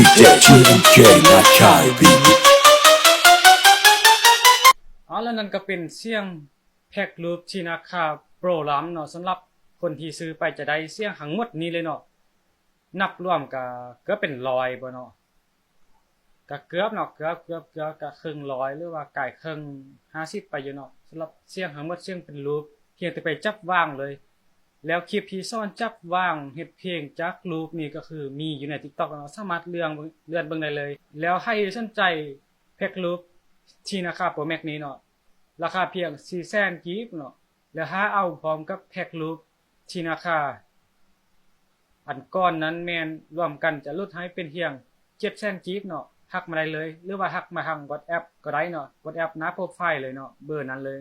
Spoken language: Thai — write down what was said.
DJ TMK Nakai Remix แล้วนั่นก็เป็นเสียงแพ็กรูปที่ราคาโปรล้ำเนาะสำหรับคนที่ซื้อไปจะได้เสียงทั้งหมดนี้เลยเนาะนับรวมก็เป็น100บ่เนาะก็เกือบเนาะเกือบก็ครึ่งร้อยหรือว่าใกล้ครึ่ง50ไปอยู่เนาะสำหรับเสียงทั้งหมดเสียงเป็นรูปเพียงแต่ไปจับวางเลยแล้วคลิปที่สอนจับวางเฮ็ดเพลงจากรูปนี่ก็คือมีอยู่ใน TikTok เนาะสามารถเลื่อนเบิ่งได้เลยแล้วให้สนใจแพ็กรูปที่ราคาโปรแม็กนี้เนาะราคาเพียง 400,000 กีบเนาะแล้วหาเอาพร้อมกับแพ็กรูปที่ราคาอันก้อนนั้นแม่นรวมกันจะลดให้เป็นเพียง 700,000 กีบเนาะทักมาได้เลยหรือว่าทักมาทาง WhatsApp ก็ได้เนาะ WhatsApp หน้าโปรไฟล์เลยเนาะเบอร์นั้นเลย